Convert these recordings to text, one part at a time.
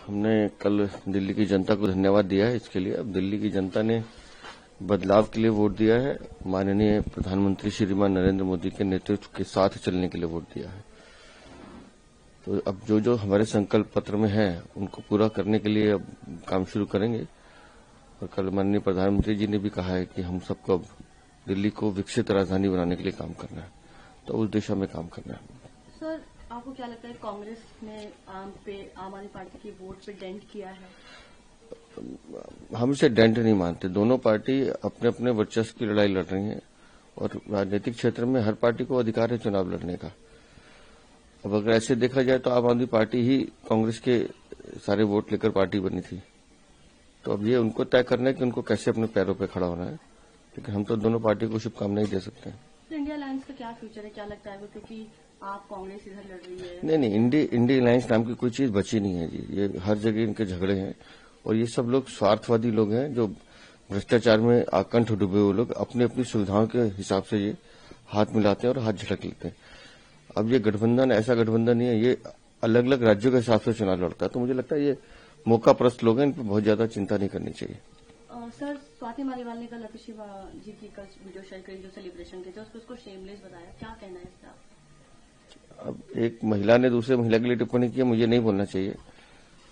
हमने कल दिल्ली की जनता को धन्यवाद दिया है इसके लिए। अब दिल्ली की जनता ने बदलाव के लिए वोट दिया है, माननीय प्रधानमंत्री श्रीमान नरेंद्र मोदी के नेतृत्व के साथ चलने के लिए वोट दिया है। तो अब जो हमारे संकल्प पत्र में है उनको पूरा करने के लिए अब काम शुरू करेंगे। और कल माननीय प्रधानमंत्री जी ने भी कहा है कि हम सबको अब दिल्ली को विकसित राजधानी बनाने के लिए काम करना है, तो उस दिशा में काम करना है। सर, आपको क्या लगता है कांग्रेस ने आम आदमी पार्टी की वोट पे डेंट किया है? हम इसे डेंट नहीं मानते। दोनों पार्टी अपने अपने वर्चस्व की लड़ाई लड़ रही हैं और राजनीतिक क्षेत्र में हर पार्टी को अधिकार है चुनाव लड़ने का। अब अगर ऐसे देखा जाए तो आम आदमी पार्टी ही कांग्रेस के सारे वोट लेकर पार्टी बनी थी, तो अब ये उनको तय करना है कि उनको कैसे अपने पैरों पर खड़ा होना है, लेकिन हम तो दोनों पार्टी को शुभकामनाएं दे सकते हैं। तो इंडिया अलायंस का क्या फ्यूचर है, क्या लगता है वो, क्योंकि आप कांग्रेस इधर लड़ रही है? नहीं, इंडिया अलायंस नाम की कोई चीज बची नहीं है जी। ये हर जगह इनके झगड़े हैं और ये सब लोग स्वार्थवादी लोग हैं जो भ्रष्टाचार में आकंठ डूबे हुए लोग अपनी अपनी सुविधाओं के हिसाब से ये हाथ मिलाते हैं और हाथ झटक लेते हैं। अब ये गठबंधन ऐसा गठबंधन नहीं है, ये अलग अलग राज्यों के हिसाब से चुनाव लड़ता है। तो मुझे लगता है ये मौकाप्रस्त लोग हैं, इन पर बहुत ज्यादा चिंता नहीं करनी चाहिए। सर, स्वाति मालीवाल ने कल अतिशी जी की कल वीडियो शेयर करी जो सेलिब्रेशन के थे, उसको शेमलेस बताया, क्या कहना है इसका? अब एक महिला ने दूसरे महिला के लिए टिप्पणी की, मुझे नहीं बोलना चाहिए,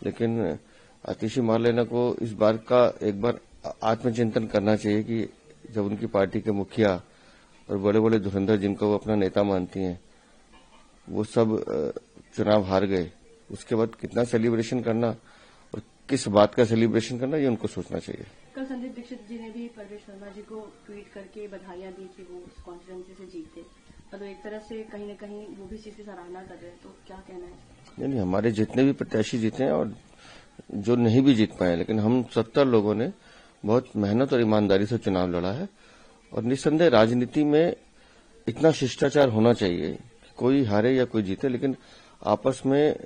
लेकिन आतिशी मारलेना को इस बार का एक बार आत्मचिंतन करना चाहिए कि जब उनकी पार्टी के मुखिया और बड़े बड़े धुरंधर जिनको वो अपना नेता मानती हैं वो सब चुनाव हार गए, उसके बाद कितना सेलिब्रेशन करना और किस बात का सेलिब्रेशन करना, ये उनको सोचना चाहिए। कल संदीप दीक्षित जी ने भी परवेश शर्मा जी को ट्वीट करके बधाइयां दी कि वो इस कॉन्स्टिट्यूंसी से जीते, तो एक तरह से कहीं न कहीं वो भी चीज की सराहना कर रहे हैं, तो क्या कहना है? नहीं, हमारे जितने भी प्रत्याशी जीते हैं और जो नहीं भी जीत पाए, लेकिन हम 70 लोगों ने बहुत मेहनत और ईमानदारी से चुनाव लड़ा है। और निस्संदेह राजनीति में इतना शिष्टाचार होना चाहिए, कोई हारे या कोई जीते, लेकिन आपस में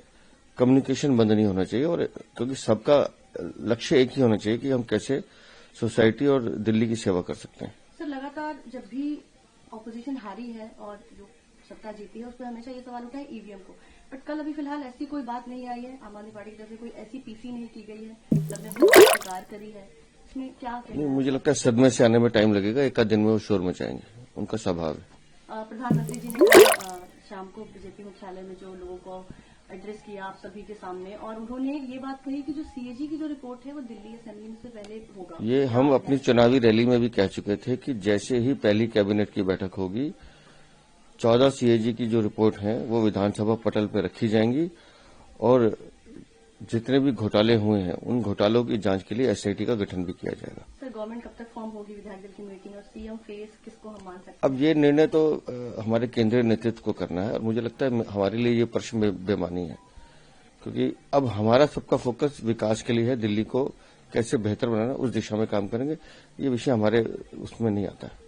कम्युनिकेशन बंद नहीं होना चाहिए। और क्योंकि सबका लक्ष्य एक ही होना चाहिए कि हम कैसे सोसाइटी और दिल्ली की सेवा कर सकते हैं। सर, लगातार जब भी ऑपोजिशन हारी है और जो सत्ता जीती है उस पर हमेशा ये सवाल उठा है ईवीएम को, बट कल अभी फिलहाल ऐसी कोई बात नहीं आई है, आम आदमी पार्टी की तरफ से कोई ऐसी पीसी नहीं की गई है, सबने स्वीकार करी है, इसमें क्या कहना है? मुझे लगता है सदमे से आने में टाइम लगेगा, एक आध दिन में वो शोर मचाएंगे, उनका स्वभाव है। प्रधानमंत्री जी ने शाम को बीजेपी मुख्यालय में जो लोगों को एड्रेस किया आप सभी के सामने, और उन्होंने ये बात कही कि जो सीएजी की जो रिपोर्ट है वो दिल्ली असेंबली से पहले होगा। ये हम अपनी चुनावी रैली में भी कह चुके थे कि जैसे ही पहली कैबिनेट की बैठक होगी 14 सीएजी की जो रिपोर्ट है वो विधानसभा पटल पर रखी जाएंगी और जितने भी घोटाले हुए हैं उन घोटालों की जांच के लिए एसआईटी का गठन भी किया जाएगा। सर, गवर्नमेंट कब तक फॉर्म होगी, विधायक दल की मीटिंग और सीएम फेस किसको हम मान सकते हैं? अब ये निर्णय तो हमारे केंद्रीय नेतृत्व को करना है और मुझे लगता है हमारे लिए ये प्रश्न बेमानी है, क्योंकि अब हमारा सबका फोकस विकास के लिए है, दिल्ली को कैसे बेहतर बनाना उस दिशा में काम करेंगे। ये विषय हमारे उसमें नहीं आता है।